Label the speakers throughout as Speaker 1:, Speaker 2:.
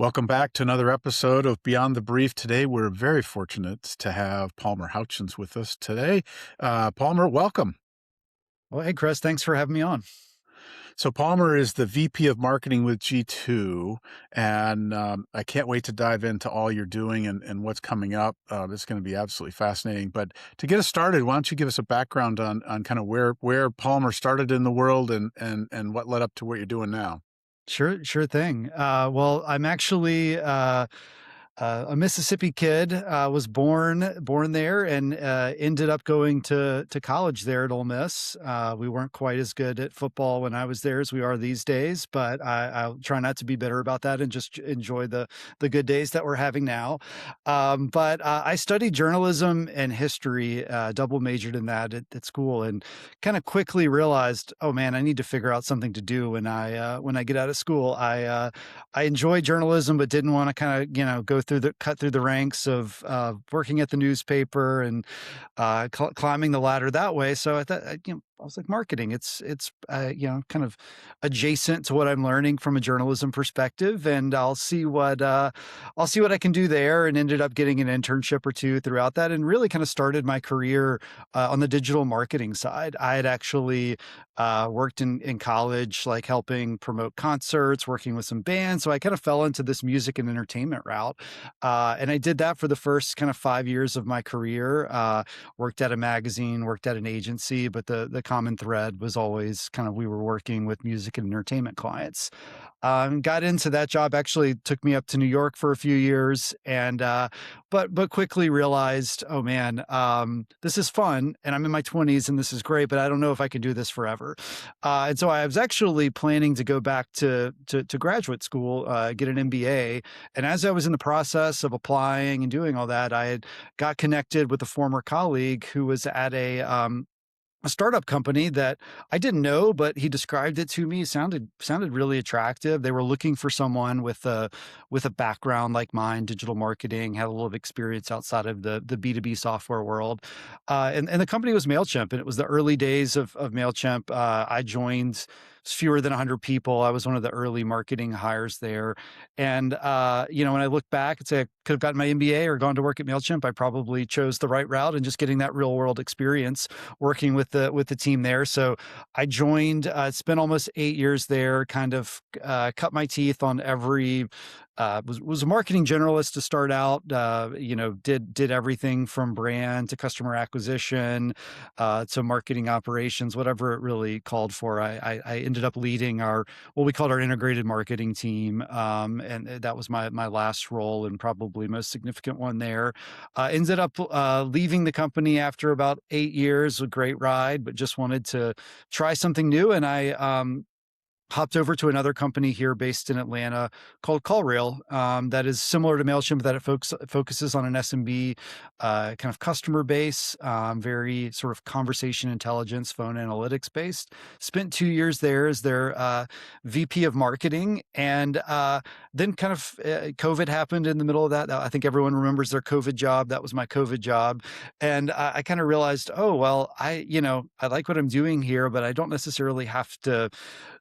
Speaker 1: Welcome back to another episode of Beyond the Brief. Today, we're very fortunate to have Palmer Houchens with us today. Palmer, welcome.
Speaker 2: Well, hey, Chris, thanks for having me on.
Speaker 1: So Palmer is the VP of Marketing with G2, and I can't wait to dive into all you're doing and what's coming up. It's going to be absolutely fascinating. But to get us started, why don't you give us a background on kind of where Palmer started in the world and what led up to what you're doing now?
Speaker 2: Sure thing. Well, I'm actually a Mississippi kid. Was born there and ended up going to college there at Ole Miss. We weren't quite as good at football when I was there as we are these days, but I'll try not to be bitter about that and just enjoy the good days that we're having now. But I studied journalism and history, double majored in that at school, and kind of quickly realized, oh man, I need to figure out something to do when I get out of school. I enjoy journalism, but didn't want to kind of, go through cut through the ranks of working at the newspaper and climbing the ladder that way. So I thought, I was like, marketing. It's kind of adjacent to what I'm learning from a journalism perspective, and I'll see what I can do there. And ended up getting an internship or two throughout that, and really kind of started my career on the digital marketing side. I had actually worked in college, like helping promote concerts, working with some bands. So I kind of fell into this music and entertainment route. And I did that for the first kind of 5 years of my career. Worked at a magazine, worked at an agency, but the common thread was always kind of we were working with music and entertainment clients. Got into that job, actually took me up to New York for a few years, and but quickly realized, oh man, this is fun, and I'm in my 20s, and this is great, but I don't know if I can do this forever. And so I was actually planning to go back to graduate school, get an MBA, and as I was in the process of applying and doing all that, I had got connected with a former colleague who was at a startup company that I didn't know, but he described it to me. Sounded really attractive. They were looking for someone with a background like mine, digital marketing, had a little of experience outside of the B2B software world. And the company was Mailchimp, and it was the early days of Mailchimp. I joined fewer than 100 people. I was one of the early marketing hires there. And when I look back and say I could have gotten my MBA or gone to work at Mailchimp, I probably chose the right route and just getting that real world experience working with the team there. So I joined, spent almost 8 years there, kind of cut my teeth on every was a marketing generalist to start out. Did everything from brand to customer acquisition to marketing operations, whatever it really called for. I ended up leading what we called our integrated marketing team, and that was my last role and probably most significant one there. Ended up leaving the company after about 8 years. A great ride, but just wanted to try something new, and I hopped over to another company here based in Atlanta called CallRail, that is similar to Mailchimp, that it focuses on an SMB kind of customer base, very sort of conversation intelligence, phone analytics based. Spent 2 years there as their VP of marketing, and then kind of COVID happened in the middle of that. I think everyone remembers their COVID job. That was my COVID job, and I kind of realized, oh well, I like what I'm doing here, but I don't necessarily have to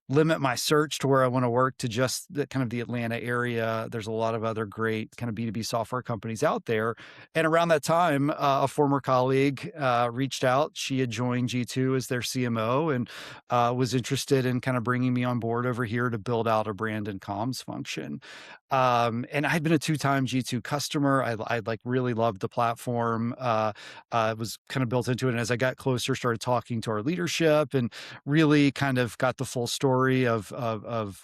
Speaker 2: limit my search to where I want to work to just the kind of the Atlanta area. There's a lot of other great kind of B2B software companies out there. And around that time, a former colleague reached out. She had joined G2 as their CMO and was interested in kind of bringing me on board over here to build out a brand and comms function. And I'd been a two-time G2 customer. I like really loved the platform. Was kind of built into it. And as I got closer, started talking to our leadership and really kind of got the full story of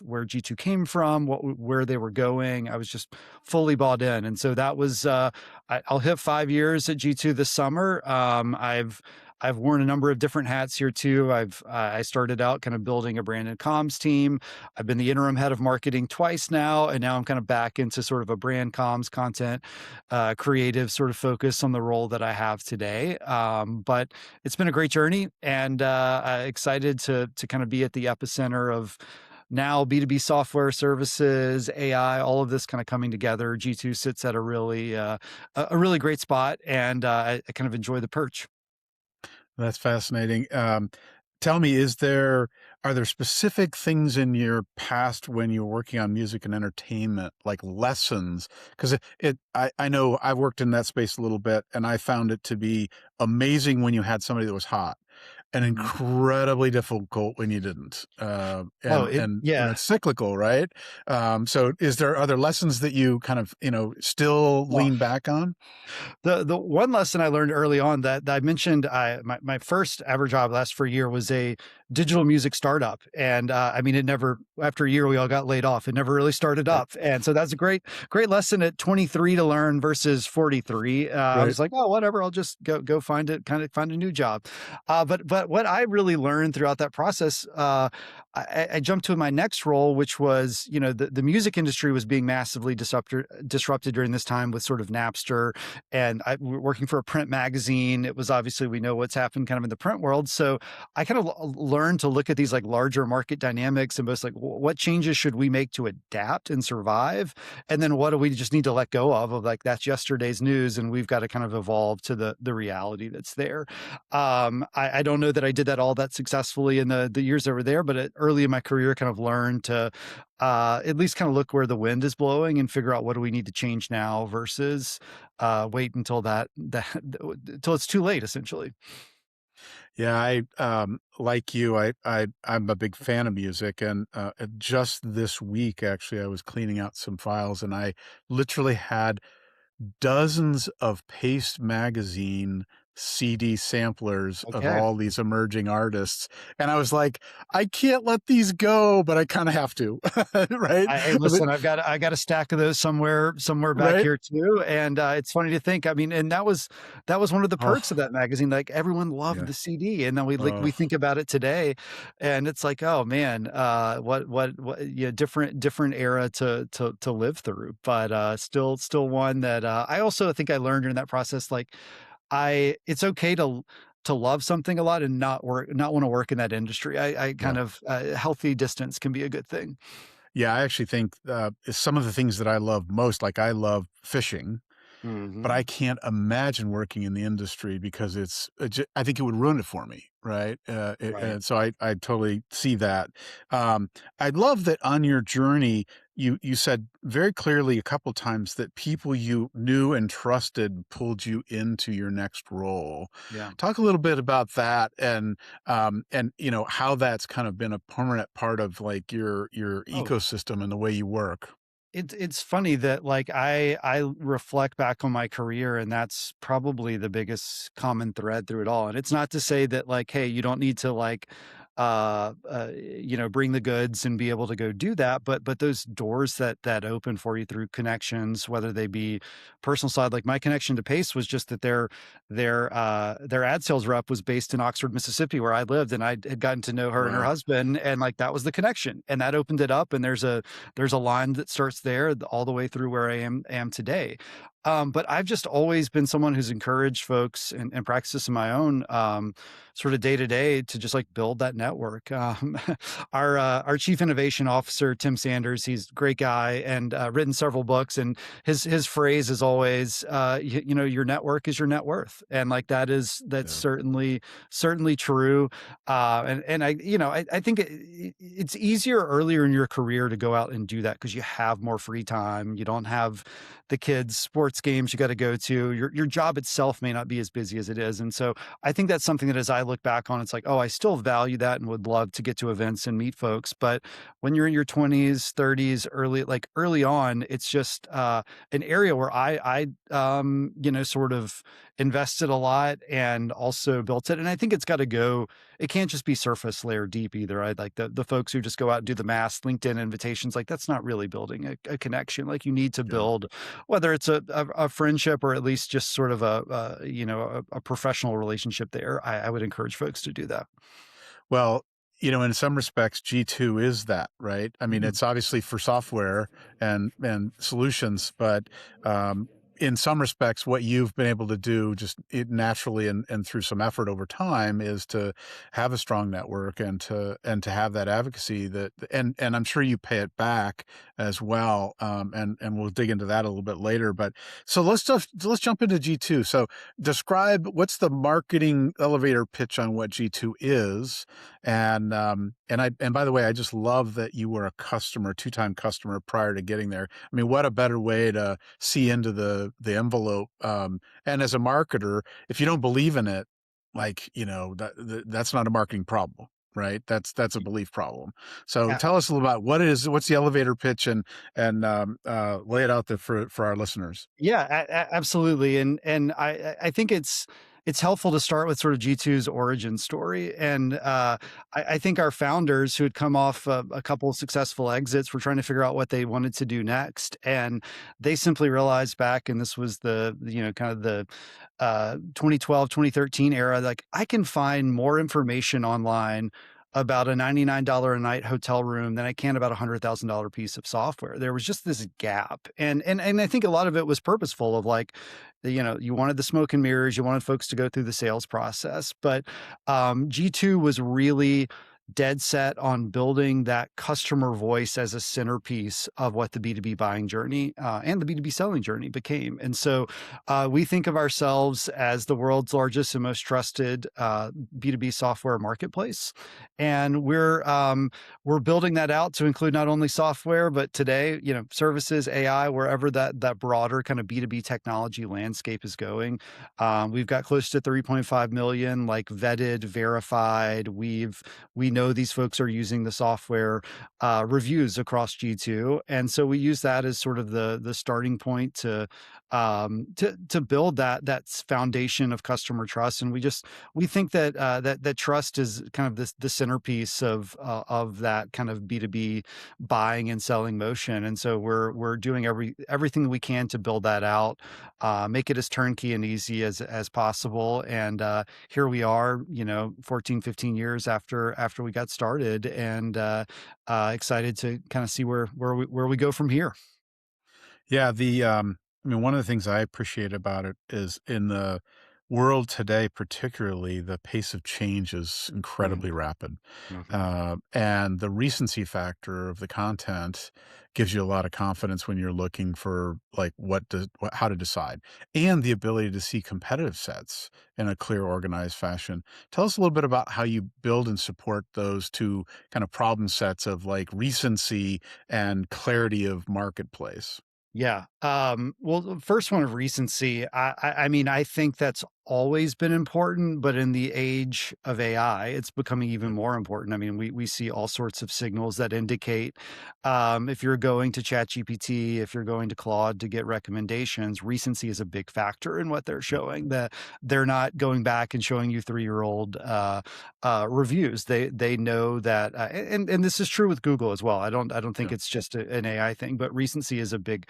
Speaker 2: where G2 came from, where they were going. I was just fully bought in. And so that was, I'll hit 5 years at G2 this summer. I've worn a number of different hats here too. I started out kind of building a brand and comms team. I've been the interim head of marketing twice now, and now I'm kind of back into sort of a brand comms content, creative sort of focus on the role that I have today. But it's been a great journey, and excited to kind of be at the epicenter of now B2B software services, AI, all of this kind of coming together. G2 sits at a really great spot, and I kind of enjoy the perch.
Speaker 1: That's fascinating. Tell me, Are there specific things in your past when you were working on music and entertainment, like lessons? Because I know I've worked in that space a little bit, and I found it to be amazing when you had somebody that was hot, and
Speaker 2: Mhm.
Speaker 1: incredibly difficult when you didn't.
Speaker 2: Oh,
Speaker 1: And
Speaker 2: yeah.
Speaker 1: it's cyclical, right? So, is there other lessons that you kind of still
Speaker 2: Well,
Speaker 1: lean back on?
Speaker 2: the one lesson I learned early on that I mentioned, my first ever job last for a year was a digital music startup, and I mean, it never after a year we all got laid off. It never really started
Speaker 1: Right,
Speaker 2: up, and so that's a great lesson at 23 to learn versus 43. I
Speaker 1: right,
Speaker 2: was like, oh, whatever, I'll just go find it, kind of find a new job. But what I really learned throughout that process, I jumped to my next role, which was the music industry was being massively disrupted during this time with sort of Napster and working for a print magazine. It was obviously we know what's happened kind of in the print world. So I kind of learned to look at these like larger market dynamics and both like what changes should we make to adapt and survive, and then what do we just need to let go of like that's yesterday's news, and we've got to kind of evolve to the reality that's there. I don't know that I did that all that successfully in the years over there, but early in my career, kind of learned to at least kind of look where the wind is blowing and figure out what do we need to change now versus wait until until it's too late, essentially.
Speaker 1: yeah. Like you, I'm a big fan of music, and just this week, actually, I was cleaning out some files, and I literally had dozens of Paste Magazine CD samplers of
Speaker 2: Okay.
Speaker 1: all these emerging artists, and I was like, "I can't let these go, but I kinda have to." Right?
Speaker 2: Hey,
Speaker 1: But
Speaker 2: listen, I got a stack of those somewhere back
Speaker 1: right?
Speaker 2: here too, and it's funny to think. I mean, and that was one of the perks of
Speaker 1: Oh,
Speaker 2: that magazine. Like everyone loved
Speaker 1: yeah.
Speaker 2: the CD, and then we
Speaker 1: Oh,
Speaker 2: think about it today, and it's like, oh man, what yeah, different era to live through, but still one that I also think I learned during that process. Like I it's okay to love something a lot and not want to work in that industry. I
Speaker 1: yeah.
Speaker 2: kind of healthy distance can be a good thing.
Speaker 1: Yeah, I actually think, some of the things that I love most, like, I love fishing, but I
Speaker 2: Mhm.
Speaker 1: can't imagine working in the industry because I think it would ruin it for me, right?
Speaker 2: Right.
Speaker 1: And so I totally see that. I love that on your journey, you said very clearly a couple times that people you knew and trusted pulled you into your next role.
Speaker 2: Yeah.
Speaker 1: Talk a little bit about that and how that's kind of been a permanent part of like your
Speaker 2: Oh,
Speaker 1: ecosystem and the way you work.
Speaker 2: it's funny that like I reflect back on my career and that's probably the biggest common thread through it all. And it's not to say that like, hey, you don't need to like bring the goods and be able to go do that, but those doors that open for you through connections, whether they be personal side, like my connection to Pace was just that their ad sales rep was based in Oxford, Mississippi, where I lived, and I had gotten to know her and her
Speaker 1: Wow.
Speaker 2: husband, and like that was the connection, and that opened it up. And there's a line that starts there all the way through where I am today. But I've just always been someone who's encouraged folks and practice this in my own sort of day to day to just like build that network. Our chief innovation officer Tim Sanders, he's a great guy and written several books, and his phrase is always, your network is your net worth, and like that's
Speaker 1: Yeah.
Speaker 2: certainly true. And I think it's easier earlier in your career to go out and do that because you have more free time. You don't have the kids' sports games you got to go to. Your job itself may not be as busy as it is, and so I think that's something that as I look back on, it's like, oh, I still value that and would love to get to events and meet folks. But when you're in your 20s, 30s, early on, it's just an area where I sort of invested a lot and also built it. And I think it's got to go. It can't just be surface layer deep either. I like the folks who just go out and do the mass LinkedIn invitations. Like that's not really building a connection. Like you need to
Speaker 1: Yeah.
Speaker 2: build, whether it's a friendship or at least just sort of a professional relationship there. I would encourage folks to do that.
Speaker 1: Well, in some respects, G2 is that, right? I mean,
Speaker 2: Mm,
Speaker 1: it's obviously for software and solutions, but in some respects, what you've been able to do just it naturally and through some effort over time is to have a strong network and to have that advocacy that and I'm sure you pay it back as well. And we'll dig into that a little bit later. But so let's jump into G2. So describe what's the marketing elevator pitch on what G2 is. And by the way, I just love that you were a customer, two-time customer prior to getting there. I mean, what a better way to see into the envelope. And as a marketer, if you don't believe in it, like, that's not a marketing problem, right? That's a belief problem. So
Speaker 2: Yeah.
Speaker 1: tell us a little about what's the elevator pitch and lay it out there for our listeners.
Speaker 2: Yeah, absolutely, and I think it's helpful to start with sort of G2's origin story, and I think our founders who had come off a couple of successful exits were trying to figure out what they wanted to do next, and they simply realized back, and this was kind of the 2012 2013 era, like I can find more information online about a $99 a night hotel room than I can about a $100,000 piece of software. There was just this gap. And I think a lot of it was purposeful of like, you wanted the smoke and mirrors, you wanted folks to go through the sales process. But G2 was really dead set on building that customer voice as a centerpiece of what the B2B buying journey and the B2B selling journey became. And so we think of ourselves as the world's largest and most trusted B2B software marketplace. And we're building that out to include not only software, but today, services, AI, wherever that broader kind of B2B technology landscape is going. We've got close to 3.5 million like vetted, verified. We know these folks are using the software reviews across G2, and so we use that as sort of the starting point to build that foundation of customer trust. And we think that that trust is kind of the centerpiece of that kind of B2B buying and selling motion. And so we're doing everything we can to build that out, make it as turnkey and easy as possible. And here we are, 14, 15 years after we got started, and excited to kind of see where we go from here.
Speaker 1: Yeah, I mean, one of the things I appreciate about it is in the world today, particularly, the pace of change is
Speaker 2: Mhm,
Speaker 1: incredibly rapid.
Speaker 2: mhm.
Speaker 1: And the recency factor of the content gives you a lot of confidence when you're looking for like how to decide, and the ability to see competitive sets in a clear, organized fashion. Tell us a little bit about how you build and support those two kind of problem sets of like recency and clarity of marketplace.
Speaker 2: Yeah. Well, the first one of recency, I mean, I think that's always been important, but in the age of AI, it's becoming even more important. I mean, we see all sorts of signals that indicate if you're going to ChatGPT, if you're going to Claude to get recommendations, recency is a big factor in what they're showing. That they're not going back and showing you 3-year-old reviews. They know that, and this is true with Google as well. I don't think
Speaker 1: Yeah.
Speaker 2: it's just an AI thing, but recency is a big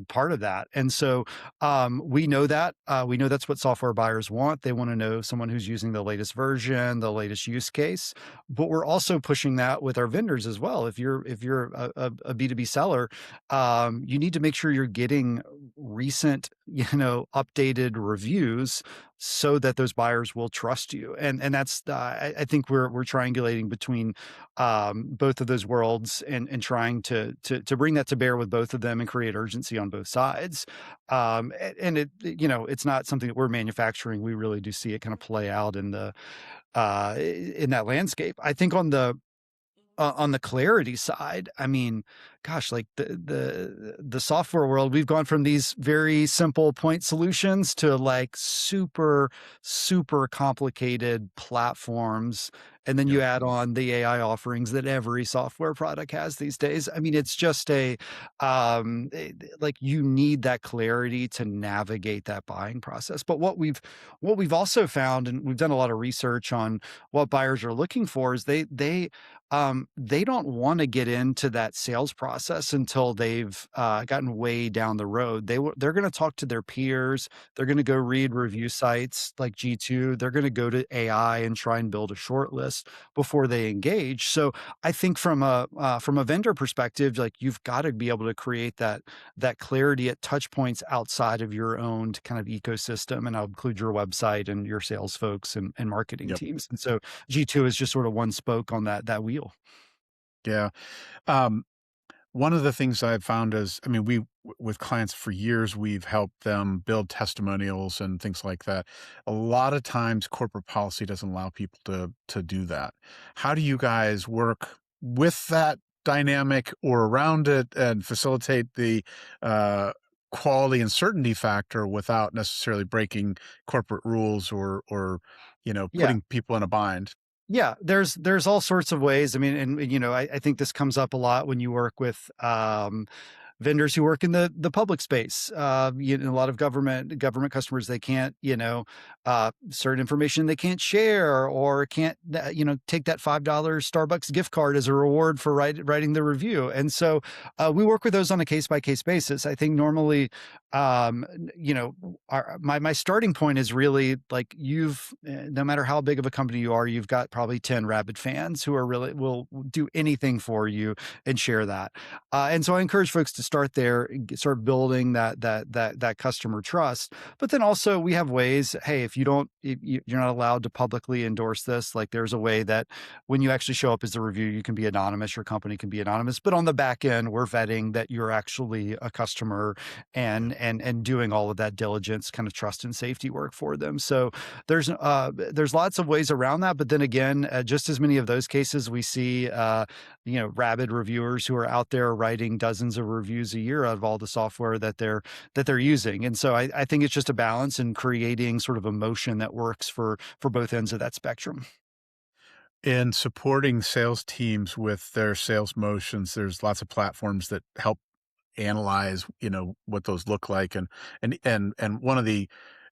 Speaker 2: part of that. And so we know that we know that's what software buyers want. They want to know someone who's using the latest version, the latest use case. But we're also pushing that with our vendors as well. If you're a B2B seller, you need to make sure you're getting recent, updated reviews so that those buyers will trust you. And that's I think we're triangulating between both of those worlds, and trying to bring that to bear with both of them and create urgency on both sides. And it's not something that we're manufacturing. We really do see it kind of play out in that landscape. I think on the clarity side, I mean, gosh, like the software world, we've gone from these very simple point solutions to like super, super complicated platforms. And then
Speaker 1: Yeah.
Speaker 2: you add on the AI offerings that every software product has these days. I mean, it's just like you need that clarity to navigate that buying process. But what we've also found, and we've done a lot of research on what buyers are looking for, is they don't wanna get into that sales process process until they've gotten way down the road. They're going to talk to their peers. They're going to go read review sites like G2. They're going to go to AI and try and build a short list before they engage. So I think from a vendor perspective, like you've got to be able to create that clarity at touch points outside of your own kind of ecosystem, and I'll include your website and your sales folks and marketing
Speaker 1: Yep.
Speaker 2: teams. And so G2 is just sort of one spoke on that wheel.
Speaker 1: Yeah. Um, One of the things I've found is, I mean, with clients for years, we've helped them build testimonials and things like that. A lot of times corporate policy doesn't allow people to do that. How do you guys work with that dynamic or around it and facilitate the uh, quality and certainty factor without necessarily breaking corporate rules or
Speaker 2: Yeah.
Speaker 1: putting people in a bind?
Speaker 2: Yeah, there's all sorts of ways. I mean, and I think this comes up a lot when you work with vendors who work in the public space. A lot of government customers, they can't, certain information they can't share, or can't, take that $5 Starbucks gift card as a reward for writing the review. And so we work with those on a case by case basis. I think normally, my starting point is really like no matter how big of a company you are, you've got probably 10 rabid fans who are really will do anything for you and share that. And so I encourage folks to start there, and start building that customer trust. But then also we have ways. Hey, if you're not allowed to publicly endorse this, like there's a way that when you actually show up as a review, you can be anonymous. Your company can be anonymous. But on the back end, we're vetting that you're actually a customer and doing all of that diligence, kind of trust and safety work for them. So there's lots of ways around that. But then again, just as many of those cases, we see rabid reviewers who are out there writing dozens of reviews a year out of all the software that they're using. And so I think it's just a balance in creating sort of a motion that works for both ends of that spectrum.
Speaker 1: In supporting sales teams with their sales motions, there's lots of platforms that help analyze, what those look like, and one of the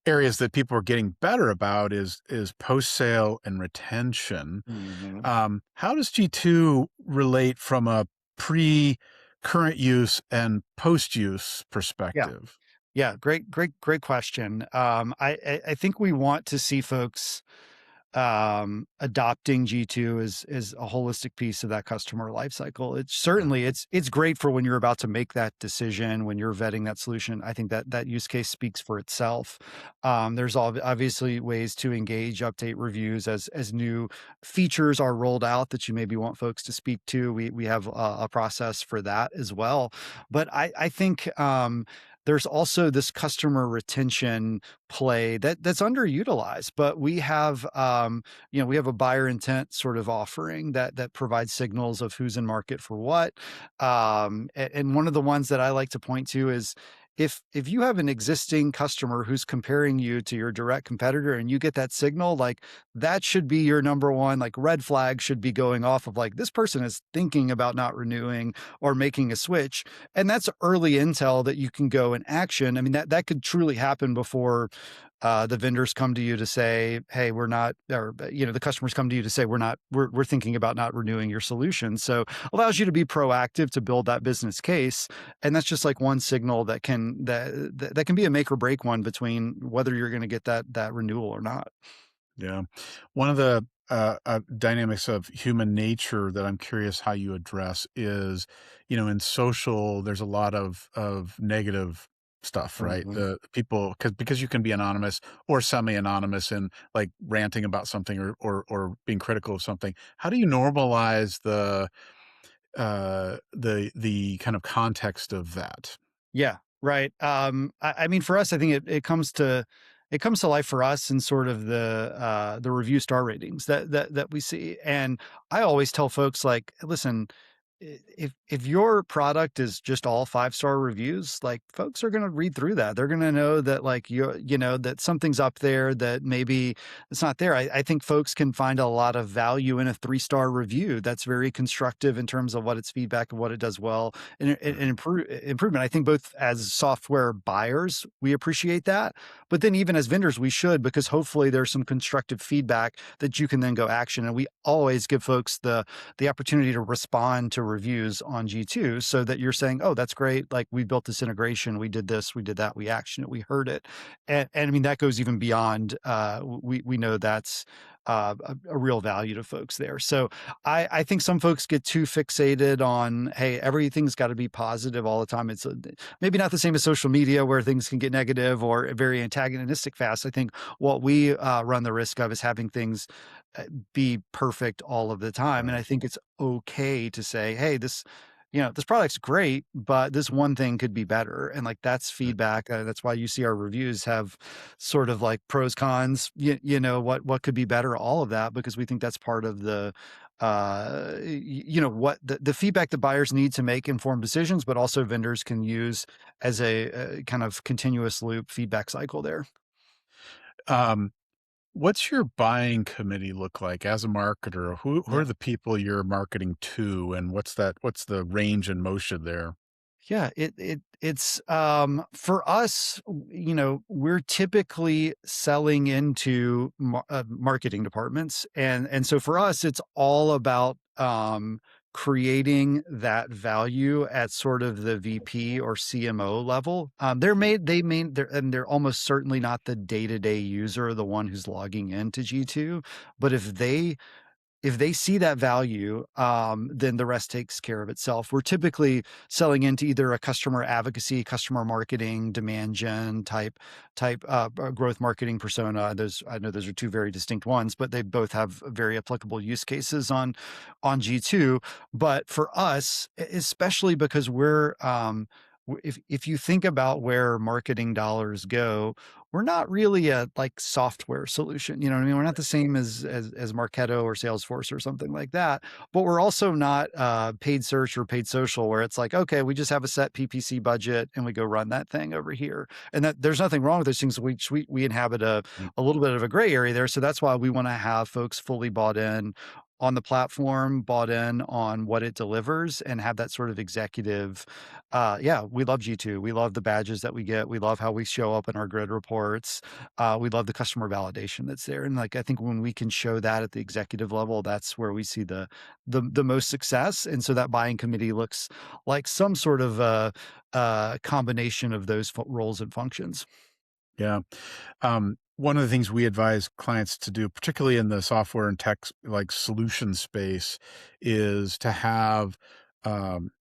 Speaker 1: areas that people are getting better about is post-sale and retention.
Speaker 2: Mhm.
Speaker 1: How does G2 relate from a current use and post-use
Speaker 2: Yeah.
Speaker 1: perspective?
Speaker 2: Yeah. Great question. I think we want to see folks adopting G2 is a holistic piece of that customer life cycle. It's
Speaker 1: Yeah.
Speaker 2: certainly it's great for when you're about to make that decision, when you're vetting that solution. I think that use case speaks for itself. There's obviously ways to engage, update reviews as new features are rolled out that you maybe want folks to speak to. We have a process for that as well. But I think there's also this customer retention play that's underutilized, but we have a buyer intent sort of offering that provides signals of who's in market for what. And one of the ones that I like to point to is if you have an existing customer who's comparing you to your direct competitor and you get that signal, like that should be your number one, like red flag should be going off of like this person is thinking about not renewing or making a switch. And that's early intel that you can go and action. I mean, that could truly happen before the vendors come to you to say, "Hey, we're not," or the customers come to you to say, we're thinking about not renewing your solution." So allows you to be proactive to build that business case, and that's just like one signal that can be a make or break one between whether you're going to get that renewal or not.
Speaker 1: Yeah. One of the dynamics of human nature that I'm curious how you address is, in social, there's a lot of negative stuff, right?
Speaker 2: Mhm.
Speaker 1: The people, because you can be anonymous or semi-anonymous and like ranting about something or being critical of something. How do you normalize the kind of context of that?
Speaker 2: Yeah, right. I mean, for us, I think it comes to life for us in sort of the review star ratings that we see. And I always tell folks like, listen, if your product is just all 5-star reviews, like folks are going to read through that. They're going to know that like that something's up there that maybe it's not there. I think folks can find a lot of value in a 3-star review that's very constructive in terms of what its feedback and what it does well and improvement. I think both as software buyers, we appreciate that, but then even as vendors, we should, because hopefully there's some constructive feedback that you can then go action. And we always give folks the opportunity to respond to reviews on G2 so that you're saying, oh, that's great. Like we built this integration, we did this, we did that, we actioned it, we heard it. And I mean, that goes even beyond, we know that's a real value to folks there. So I think some folks get too fixated on, hey, everything's got to be positive all the time. It's maybe not the same as social media where things can get negative or very antagonistic fast. I think what we run the risk of is having things be perfect all of the time. And
Speaker 1: Right.
Speaker 2: I think it's okay to say, hey, this product's great, but this one thing could be better. And like that's
Speaker 1: Right.
Speaker 2: feedback. That's why you see our reviews have sort of like pros, cons, what could be better, all of that, because we think that's part of what the feedback that buyers need to make informed decisions, but also vendors can use as a kind of continuous loop feedback cycle there.
Speaker 1: Um, what's your buying committee look like as a marketer? Who are
Speaker 2: Yeah.
Speaker 1: the people you're marketing to, and what's the range and motion there?
Speaker 2: Yeah, it's for us, we're typically selling into marketing departments, and so for us, it's all about creating that value at sort of the VP or CMO level. They're almost certainly not the day to day user, the one who's logging into G2, but if they see that value, then the rest takes care of itself. We're typically selling into either a customer advocacy, customer marketing, demand gen type growth marketing persona. Those I know those are two very distinct ones, but they both have very applicable use cases on G2. But for us, especially because if you think about where marketing dollars go, we're not really a like software solution. You know what I mean? We're not the same as Marketo or Salesforce or something like that. But we're also not paid search or paid social, where it's like, okay, we just have a set PPC budget and we go run that thing over here. And that there's nothing wrong with those things. We inhabit
Speaker 1: Mm.
Speaker 2: a little bit of a gray area there. So that's why we want to have folks fully bought in on the platform, bought in on what it delivers, and have that sort of executive. Yeah, we love G2. We love the badges that we get. We love how we show up in our grid reports. We love the customer validation that's there. And like I think when we can show that at the executive level, that's where we see the most success. And so that buying committee looks like some sort of combination of those roles and functions.
Speaker 1: Yeah. One of the things we advise clients to do, particularly in the software and tech like solution space, is to have um,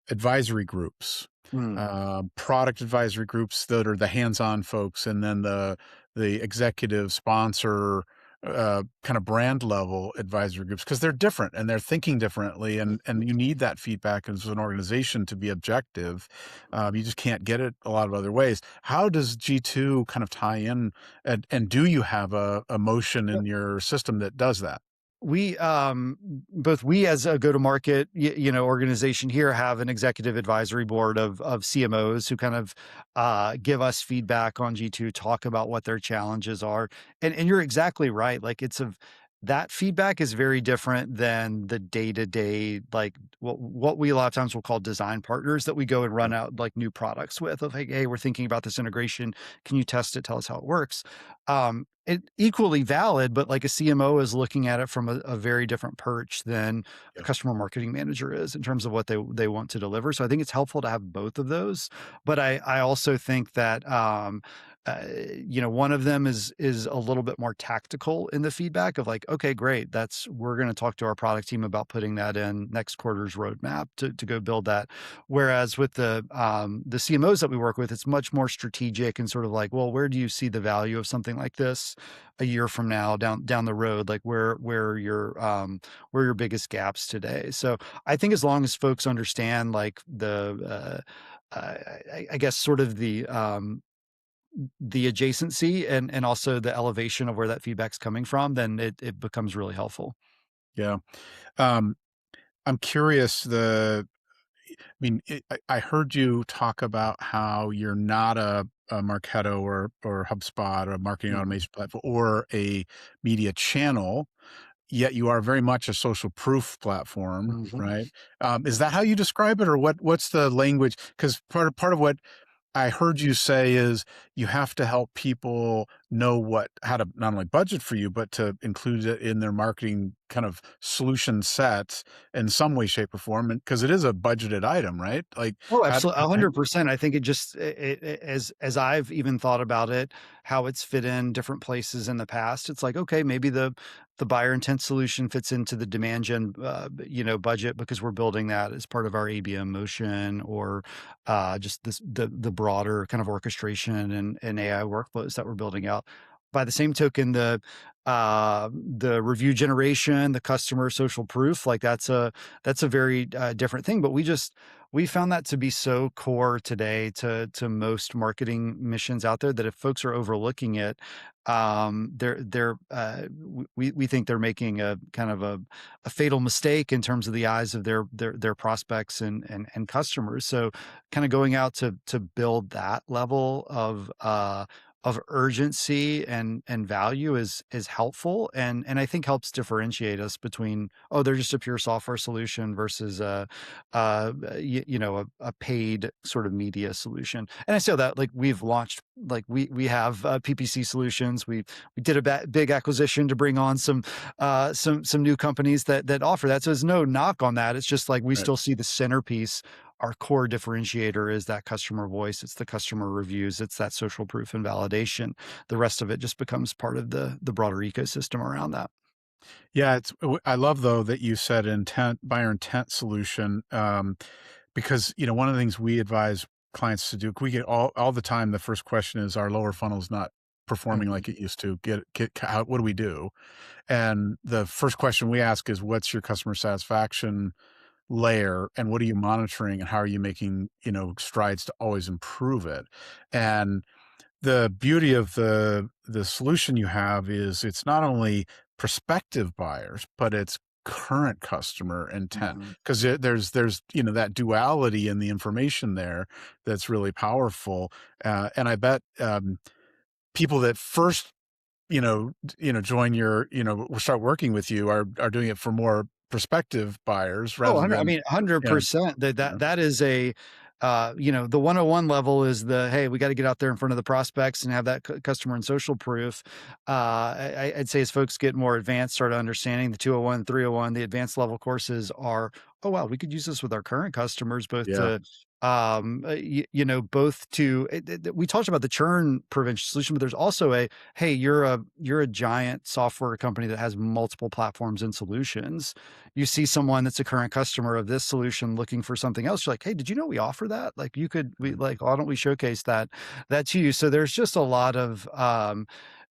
Speaker 1: advisory groups,
Speaker 2: Mm.
Speaker 1: product advisory groups that are the hands-on folks, and then the executive sponsor, kind of brand level advisory groups, because they're different and they're thinking differently, and you need that feedback as an organization to be objective. You just can't get it a lot of other ways. How does G2 kind of tie in, and do you have a motion in your system that does that?
Speaker 2: We both we as a go-to-market organization here have an executive advisory board of CMOs who kind of give us feedback on G2, talk about what their challenges are. And you're exactly right. Like that feedback is very different than the day-to-day, like what we a lot of times will call design partners that we go and
Speaker 1: Yeah.
Speaker 2: run out like new products with, of like, hey, we're thinking about this integration. Can you test it? Tell us how it works. It equally valid, but like a CMO is looking at it from a very different perch than a
Speaker 1: Yeah.
Speaker 2: customer marketing manager is in terms of what they want to deliver. So I think it's helpful to have both of those. But I also think that one of them is a little bit more tactical in the feedback of like, okay, great, we're going to talk to our product team about putting that in next quarter's roadmap to go build that. Whereas with the CMOs that we work with, it's much more strategic and sort of like, well, where do you see the value of something like this a year from now, down the road? Like where are your biggest gaps today? So I think as long as folks understand like I guess sort of the adjacency and also the elevation of where that feedback's coming from, then it becomes really helpful.
Speaker 1: Yeah. Um, I'm curious. I mean, I heard you talk about how you're not a Marketo or HubSpot or a marketing
Speaker 2: Mhm.
Speaker 1: automation platform or a media channel, yet you are very much a social proof platform,
Speaker 2: Mhm.
Speaker 1: right? Is that how you describe it, or what's the language? Because part of what I heard you say is you have to help people know how to not only budget for you, but to include it in their marketing kind of solution sets in some way, shape, or form, because it is a budgeted item, right? Like,
Speaker 2: Oh,
Speaker 1: how
Speaker 2: absolutely,
Speaker 1: how
Speaker 2: 100%. I think it just as I've even thought about it, how it's fit in different places in the past, it's like, okay, maybe the buyer intent solution fits into the demand gen, budget because we're building that as part of our ABM motion, or just the broader kind of orchestration and AI workflows that we're building out. By the same token, the review generation, the customer social proof, like that's a very different thing. But we found that to be so core today to most marketing missions out there, that if folks are overlooking it, we think they're making a kind of a fatal mistake in terms of the eyes of their prospects and customers. So kind of going out to build that level of urgency and value is helpful, and I think helps differentiate us between, oh, they're just a pure software solution versus a paid sort of media solution. And I say that, like, we've launched, like, we have PPC solutions. We did a big acquisition to bring on some new companies that offer that. So there's no knock on that. It's just like we
Speaker 1: right?
Speaker 2: still see the centerpiece. Our core differentiator is that customer voice. It's the customer reviews. It's that social proof and validation. The rest of it just becomes part of the broader ecosystem around that.
Speaker 1: Yeah, I love though that you said buyer intent solution, because one of the things we advise clients to do, we get all the time. The first question is, our lower funnel is not performing
Speaker 2: Mhm,
Speaker 1: like it used to. Get how, what do we do? And the first question we ask is, what's your customer satisfaction layer, and what are you monitoring, and how are you making strides to always improve it? And the beauty of the solution you have is it's not only prospective buyers, but it's current customer intent,
Speaker 2: mhm.
Speaker 1: because there's that duality in the information there that's really powerful. And I bet people that first join will start working with you are doing it for more prospective buyers
Speaker 2: Oh,
Speaker 1: rather
Speaker 2: 100, I
Speaker 1: than
Speaker 2: mean,
Speaker 1: yeah,
Speaker 2: 100%. That
Speaker 1: yeah,
Speaker 2: that that is the 101 level is hey, we got to get out there in front of the prospects and have that customer and social proof. I'd say as folks get more advanced, start understanding the 201, 301, the advanced level courses are, oh, wow, we could use this with our current customers, both
Speaker 1: yeah,
Speaker 2: to, both to, we talked about the churn prevention solution, but there's also hey, you're a giant software company that has multiple platforms and solutions. You see someone that's a current customer of this solution looking for something else, you're like, "Hey, did you know we offer that? Like, we
Speaker 1: mhm,
Speaker 2: like, why don't we showcase that to you?" So there's just a lot of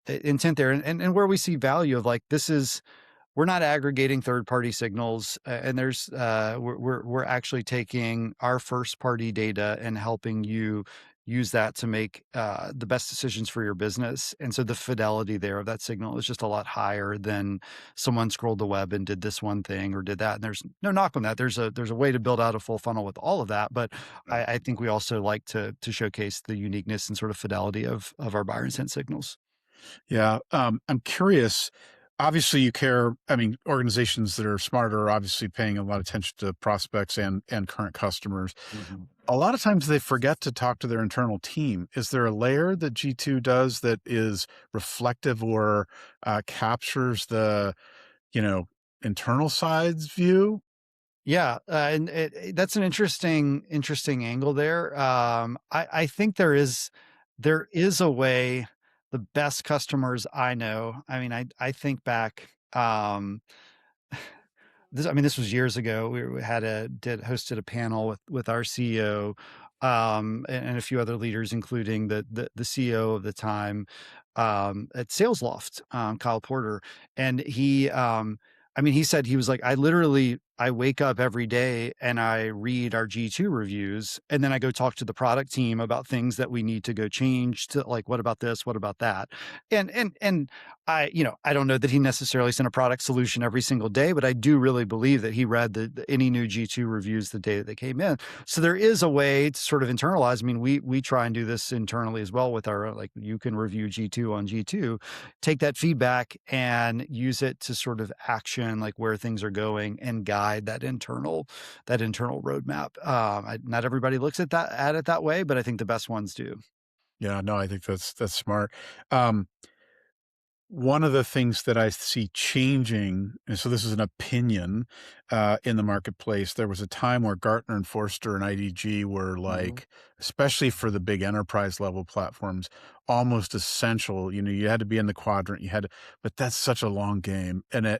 Speaker 2: intent there, and where we see value of, like, this is, we're not aggregating third party signals, and we're actually taking our first party data and helping you use that to make the best decisions for your business. And so the fidelity there of that signal is just a lot higher than someone scrolled the web and did this one thing or did that. And there's no knock on that. There's a way to build out a full funnel with all of that, but
Speaker 1: right.
Speaker 2: I think we also like to showcase the uniqueness and sort of fidelity of our buyer intent signals.
Speaker 1: Yeah, I'm curious. Obviously, you care. I mean, organizations that are smarter are obviously paying a lot of attention to prospects and current customers.
Speaker 2: Mhm.
Speaker 1: A lot of times, they forget to talk to their internal team. Is there a layer that G2 does that is reflective, or captures the you know internal side's view?
Speaker 2: Yeah, and that's an interesting angle there. I think there is a way. The best customers I know, I mean, I think back. This was years ago. We had a did hosted a panel with our CEO, and a few other leaders, including the CEO of the time, at SalesLoft, Kyle Porter, and he said, he was like, I wake up every day and I read our G2 reviews, and then I go talk to the product team about things that we need to go change to, like, what about this, what about that, and I don't know that he necessarily sent a product solution every single day, but I do really believe that he read any new G2 reviews the day that they came in. So there is a way to sort of internalize. I mean, we try and do this internally as well with our, like, you can review G2 on G2, take that feedback and use it to sort of action, like, where things are going and guide that internal roadmap. Not everybody looks at it that way, but I think the best ones do.
Speaker 1: Yeah, no, I think that's smart. Um, One of the things that I see changing, and so this is an opinion, in the marketplace, there was a time where Gartner and Forrester and IDG were
Speaker 2: Mhm.
Speaker 1: like, especially for the big enterprise level platforms, almost essential. You know, you had to be in the quadrant, you had to, but that's such a long game. A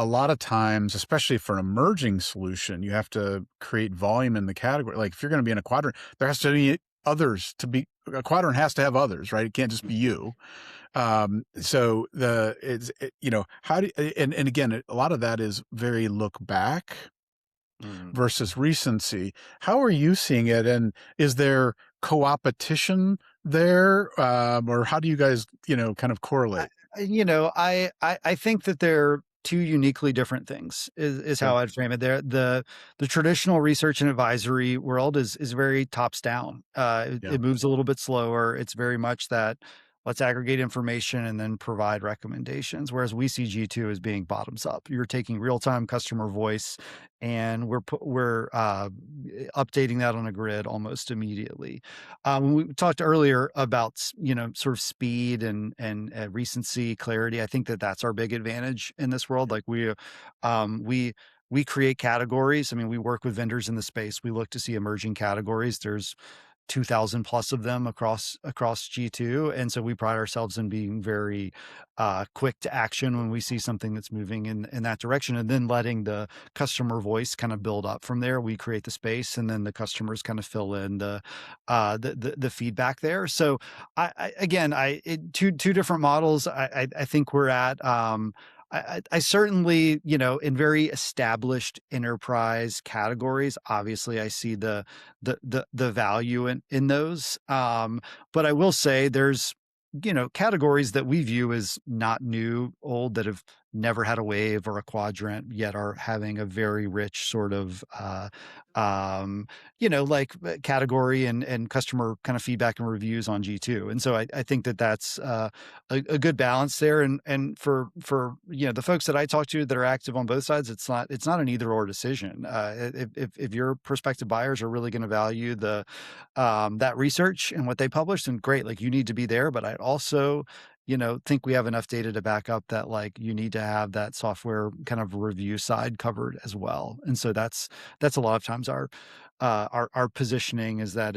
Speaker 1: lot of times, especially for an emerging solution, you have to create volume in the category. Like if you're going to be in a quadrant, there has to be others to be, a quadrant has to have others, right? It can't just be
Speaker 2: Mhm.
Speaker 1: you. So you know, how do and again, a lot of that is very look back
Speaker 2: Mhm.
Speaker 1: versus recency. How are you seeing it? And is there co-opetition there? Or how do you guys, you know, kind of
Speaker 2: I
Speaker 1: correlate?
Speaker 2: I think that they're two uniquely different things is
Speaker 1: Okay.
Speaker 2: how I'd frame it. The traditional research and advisory world is very tops down.
Speaker 1: Yeah.
Speaker 2: It moves a little bit slower. It's very much that let's aggregate information and then provide recommendations. Whereas we see G2 as being bottoms up. You're taking real time customer voice, and we're updating that on a grid almost immediately. We talked earlier about sort of speed and recency, clarity. I think that that's our big advantage in this world. Like um, we we create categories. I mean, we work with vendors in the space. We look to see emerging categories. There's 2,000 plus of them across G2, and so we pride ourselves in being very quick to action when we see something that's moving in that direction, and then letting the customer voice kind of build up from there. We create the space, and then the customers kind of fill in the feedback there. So two different models. I think we're at. I certainly, in very established enterprise categories, obviously I see the value in those. But I will say there's, categories that we view as not new, old, that have never had a wave or a quadrant yet are having a very rich sort of um category and customer kind of feedback and reviews on G2. And so I think that that's a good balance there. And for the folks that I talk to that are active on both sides, it's not an either or decision. If your prospective buyers are really going to value that research and what they publish, then great. Like you need to be there. But I also think we have enough data to back up that like you need to have that software kind of review side covered as well. And so that's a lot of times our positioning is that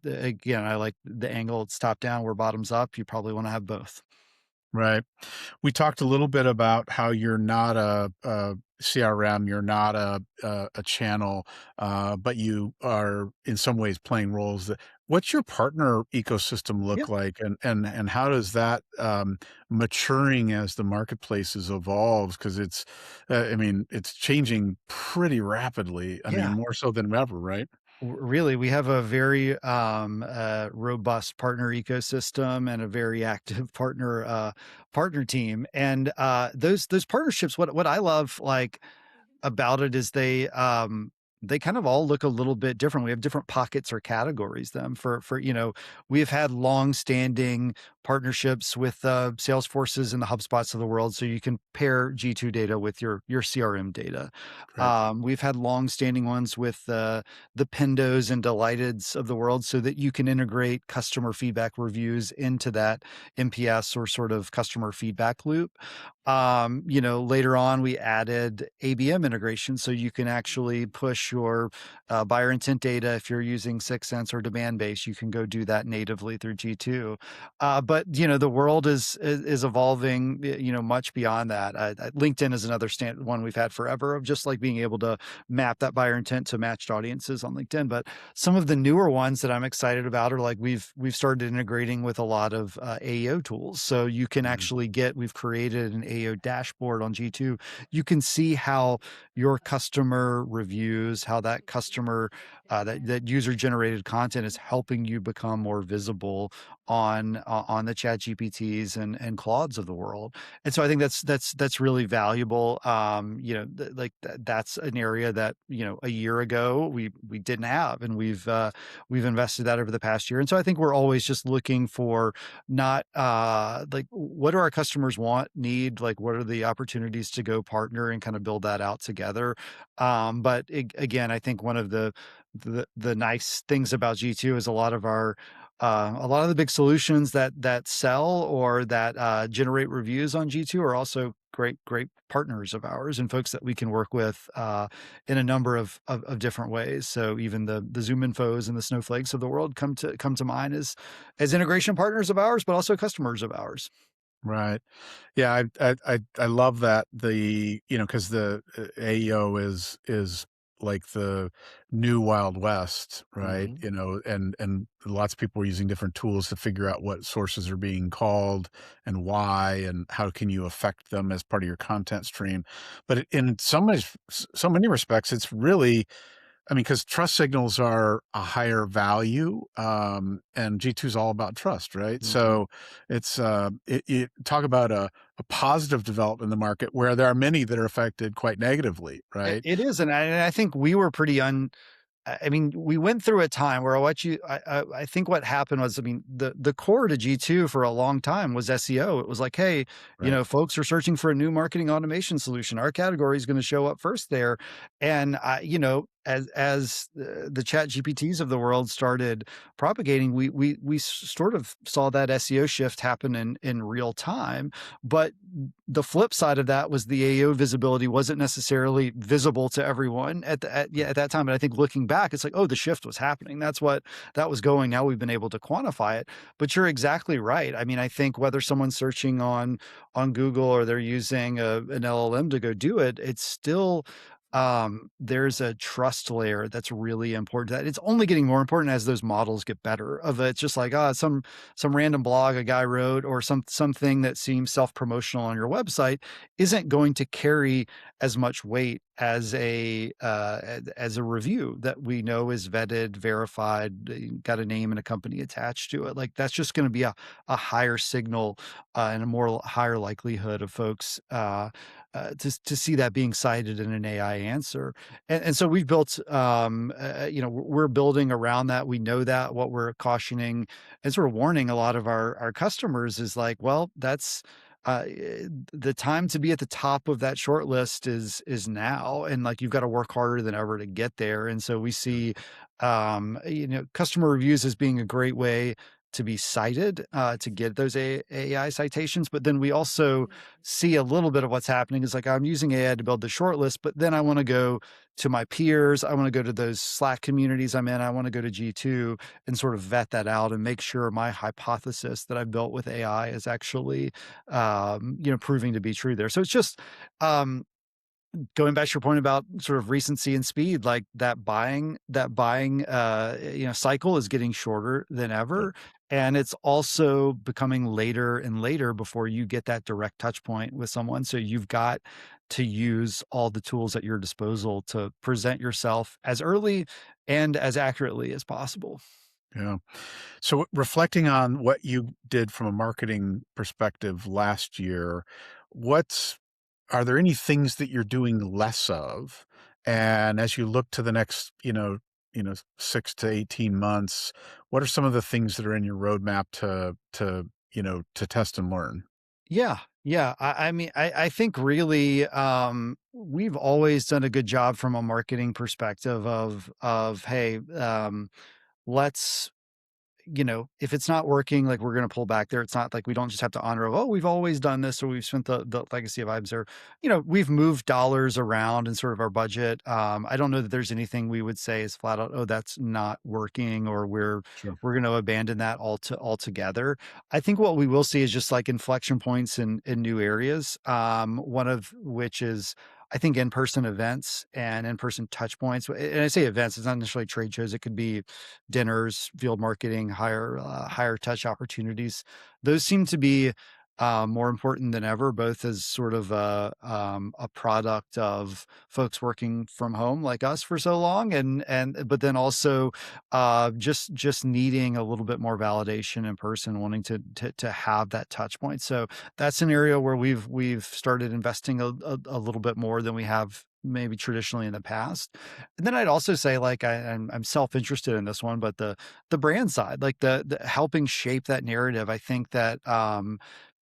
Speaker 2: again, I like the angle, it's top down, we're bottoms up. You probably want to have both.
Speaker 1: Right. We talked a little bit about how you're not a CRM, you're not a channel, but you are in some ways playing roles. What's your partner ecosystem
Speaker 2: Yeah.
Speaker 1: look like, and how does that maturing as the marketplaces evolves? Because I mean, it's changing pretty rapidly. I mean,
Speaker 2: Yeah.
Speaker 1: more so than ever, right?
Speaker 2: Really, we have a very robust partner ecosystem and a very active partner team. And those partnerships, what I love about it is they kind of all look a little bit different. We have different pockets or categories them for we've had long-standing partnerships with Salesforces and the HubSpots of the world, so you can pair G2 data with your CRM data.
Speaker 1: Right.
Speaker 2: We've had long-standing ones with the Pindos and Delighteds of the world, so that you can integrate customer feedback reviews into that MPS or sort of customer feedback loop. Later on, we added ABM integration, so you can actually push your buyer intent data. If you're using 6sense or demand base, you can go do that natively through G2. But the world is evolving, much beyond that. LinkedIn is another one we've had forever, of just like being able to map that buyer intent to matched audiences on LinkedIn. But some of the newer ones that I'm excited about are like we've started integrating with a lot of AEO tools. So you can
Speaker 1: Mhm.
Speaker 2: actually we've created an AEO dashboard on G2. You can see how your customer reviews, how that customer that user generated content is helping you become more visible on the Chat GPTs and Claudes of the world. And so I think that's really valuable. That's an area that a year ago we didn't have, and we've invested that over the past year. And so I think we're always just looking for not like what do our customers want, need, like what are the opportunities to go partner and kind of build that out together. But again, I think one of the nice things about G2 is a lot of A lot of the big solutions that sell or that generate reviews on G2 are also great partners of ours and folks that we can work with in a number of different ways. So even the Zoom Infos and the Snowflakes of the world come to mind as integration partners of ours, but also customers of ours.
Speaker 1: Right. Yeah, I love that because the AEO is like the new Wild West, right?
Speaker 2: Mhm.
Speaker 1: And lots of people are using different tools to figure out what sources are being called and why, and how can you affect them as part of your content stream. But in so many respects, it's really, I mean, because trust signals are a higher value, and G2 is all about trust, right?
Speaker 2: Mhm.
Speaker 1: So it talk about a positive development in the market where there are many that are affected quite negatively,
Speaker 2: It
Speaker 1: right?
Speaker 2: it is, and I think we were pretty I mean, we went through a time where I think what happened was, I mean, the core to G2 for a long time was SEO. It was like, hey,
Speaker 1: Right.
Speaker 2: folks are searching for a new marketing automation solution. Our category is going to show up first there. And as the chat GPTs of the world started propagating, we sort of saw that SEO shift happen in real time. But the flip side of that was the AO visibility wasn't necessarily visible to everyone
Speaker 1: Right.
Speaker 2: at that time. And I think looking back, it's like, oh, the shift was happening. That's what that was going. Now we've been able to quantify it. But you're exactly right. I mean, I think whether someone's searching on Google or they're using an LLM to go do it, it's still there's a trust layer that's really important. That it's only getting more important as those models get better. Of it's just like some random blog a guy wrote or something that seems self-promotional on your website isn't going to carry as much weight as a review that we know is vetted, verified, got a name and a company attached to it. Like that's just going to be a higher signal and a more higher likelihood of folks to see that being cited in an AI answer. And so we've built, we're building around that. We know that what we're cautioning and sort of warning a lot of our customers is like, well, that's the time to be at the top of that short list is now, and like you've got to work harder than ever to get there. And so we see, customer reviews as being a great way to be cited, to get those AI citations. But then we also see a little bit of what's happening is like I'm using AI to build the short list, but then I want to go to my peers. I want to go to those Slack communities I'm in. I want to go to G2 and sort of vet that out and make sure my hypothesis that I've built with AI is actually, proving to be true there. So it's just, um, going back to your point about sort of recency and speed, like that buying cycle is getting shorter than
Speaker 1: Right.
Speaker 2: ever. And it's also becoming later and later before you get that direct touch point with someone. So you've got to use all the tools at your disposal to present yourself as early and as accurately as possible.
Speaker 1: Yeah. So reflecting on what you did from a marketing perspective last year, what's are there any things that you're doing less of? And as you look to the next, 6 to 18 months, what are some of the things that are in your roadmap to test and learn?
Speaker 2: Yeah, yeah. I mean, I think really, we've always done a good job from a marketing perspective of hey, let's if it's not working, like we're going to pull back there. It's not like we don't just have to honor, oh, we've always done this or we've spent the legacy of vibes or, we've moved dollars around in sort of our budget. I don't know that there's anything we would say is flat out, oh, that's not working or
Speaker 1: Sure.
Speaker 2: we're going to abandon that altogether. I think what we will see is just like inflection points in new areas. One of which is I think in-person events and in-person touch points. And I say events, it's not necessarily trade shows. It could be dinners, field marketing, higher touch opportunities. Those seem to be more important than ever, both as sort of a product of folks working from home like us for so long, and but then also just needing a little bit more validation in person, wanting to have that touch point. So that's an area where we've started investing a little bit more than we have maybe traditionally in the past. And then I'd also say, like, I'm self-interested in this one, but the brand side, like the helping shape that narrative, I think that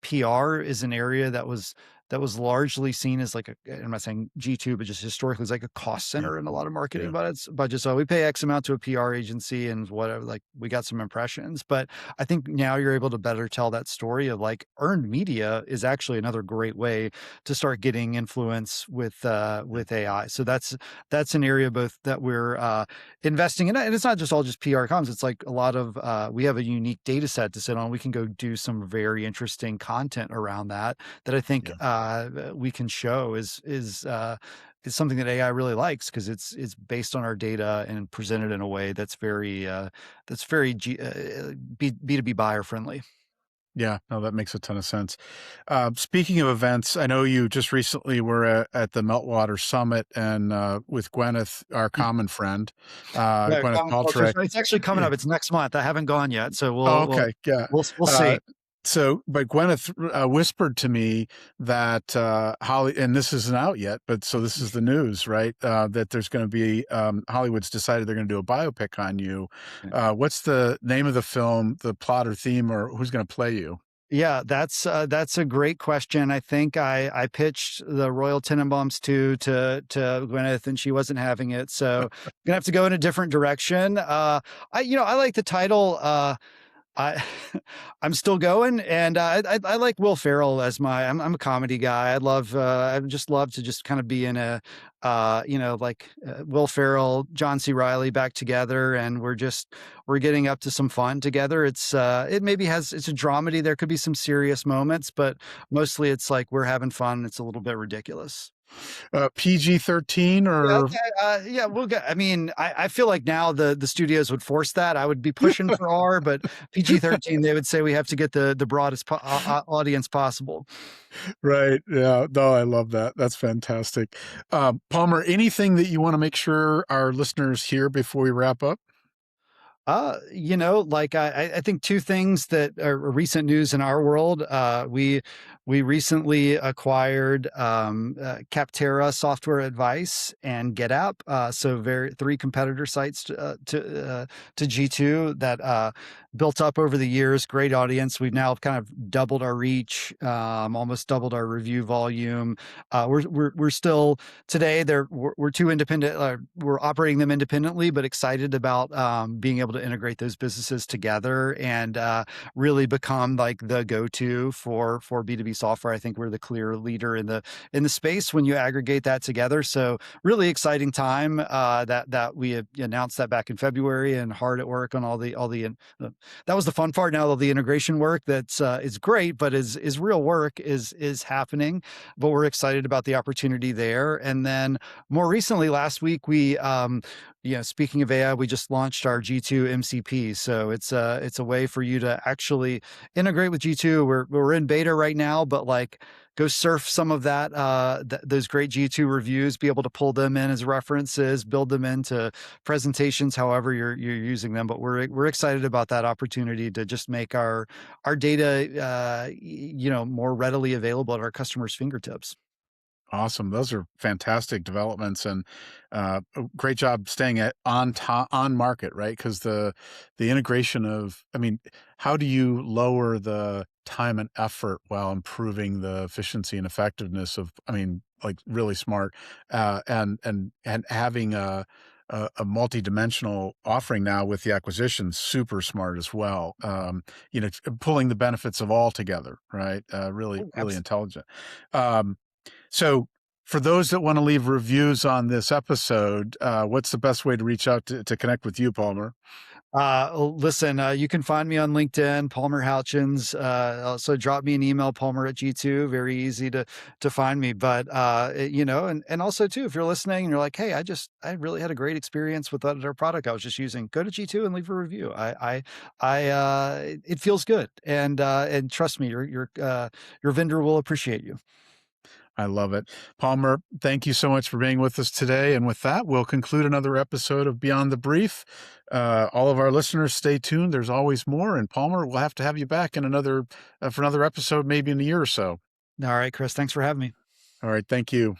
Speaker 2: PR is an area that was that was largely seen as like a, I'm not saying G2, but just historically as like a cost
Speaker 1: Yeah.
Speaker 2: center in a lot of marketing
Speaker 1: Yeah.
Speaker 2: budgets. So we pay X amount to a PR agency and whatever, like we got some impressions. But I think now you're able to better tell that story of like earned media is actually another great way to start getting influence
Speaker 1: Yeah.
Speaker 2: with AI. So that's an area both that we're investing in, and it's not just all just PR comms. It's like a lot of we have a unique data set to sit on. We can go do some very interesting content around that I think
Speaker 1: Yeah.
Speaker 2: we can show is something that AI really likes because it's based on our data and presented in a way that's very B2B buyer friendly.
Speaker 1: Yeah, no, that makes a ton of sense. Speaking of events, I know you just recently were at the Meltwater Summit and with Gwyneth, our common friend,
Speaker 2: Yeah,
Speaker 1: Gwyneth
Speaker 2: common culture.
Speaker 1: Paltrow.
Speaker 2: So it's actually coming
Speaker 1: Yeah.
Speaker 2: up. It's next month. I haven't gone yet, so
Speaker 1: Oh,
Speaker 2: we'll
Speaker 1: okay. Yeah.
Speaker 2: we'll
Speaker 1: Uh,
Speaker 2: see.
Speaker 1: but Gwyneth whispered to me that Holly, and this isn't out yet, but so this is the news, right? That there's going to be Hollywood's decided they're going to do a biopic on you. What's the name of the film, the plot or theme, or who's going to play you?
Speaker 2: Yeah, that's a great question. I think I pitched the Royal Tenenbaums 2 to Gwyneth, and she wasn't having it, so gonna have to go in a different direction. I like the title. I I'm still going, and I like Will Ferrell as my. I'm a comedy guy. I just love to just kind of be in a Will Ferrell, John C. Riley back together, and we're getting up to some fun together. It maybe has it's a dramedy. There could be some serious moments, but mostly it's like we're having fun. It's a little bit ridiculous.
Speaker 1: PG-13
Speaker 2: Yeah,
Speaker 1: or
Speaker 2: okay, yeah, we'll get I mean, I feel like now the studios would force that. I would be pushing for R, but PG-13, they would say we have to get the broadest audience possible.
Speaker 1: right? Yeah, no, I love that. That's fantastic. Palmer, anything that you want to make sure our listeners hear before we wrap up?
Speaker 2: Like I think two things that are recent news in our world. We recently acquired Capterra Software Advice and GetApp. So very three competitor sites to G2 that built up over the years. Great audience. We've now kind of doubled our reach, almost doubled our review volume. We're still today we're two independent. We're operating them independently, but excited about being able to integrate those businesses together and really become like the go-to for B2B software. I think we're the clear leader in the space when you aggregate that together. So really exciting time that we had announced that back in February and hard at work on that was the fun part. Now all the integration work that's is great, but is real work is happening. But we're excited about the opportunity there. And then more recently, last week speaking of AI, we just launched our G2 MCP. So it's a way for you to actually integrate with G2. We're in beta right now, but like go surf some of those great G2 reviews, be able to pull them in as references, build them into presentations, however you're using them. But we're excited about that opportunity to just make our data more readily available at our customers' fingertips.
Speaker 1: Awesome. Those are fantastic developments and great job staying on market, right? Because the integration of, I mean, how do you lower the time and effort while improving the efficiency and effectiveness of, I mean, like really smart and having a multi-dimensional offering now with the acquisition, super smart as well. Pulling the benefits of all together, right? Really,
Speaker 2: Oh,
Speaker 1: really intelligent. Um, so for those that want to leave reviews on this episode, what's the best way to reach out to connect with you, Palmer?
Speaker 2: Listen, you can find me on LinkedIn, Palmer Houchens. Also drop me an email, Palmer at G2. Very easy to find me. But and also too, if you're listening and you're like, hey, I really had a great experience with that other product I was just using, go to G2 and leave a review. It feels good, and trust me, your vendor will appreciate you.
Speaker 1: I love it. Palmer, thank you so much for being with us today. And with that, we'll conclude another episode of Beyond the Brief. All of our listeners, stay tuned. There's always more. And Palmer, we'll have to have you back in for another episode, maybe in a year or so.
Speaker 2: All right, Chris, thanks for having me.
Speaker 1: All right. Thank you.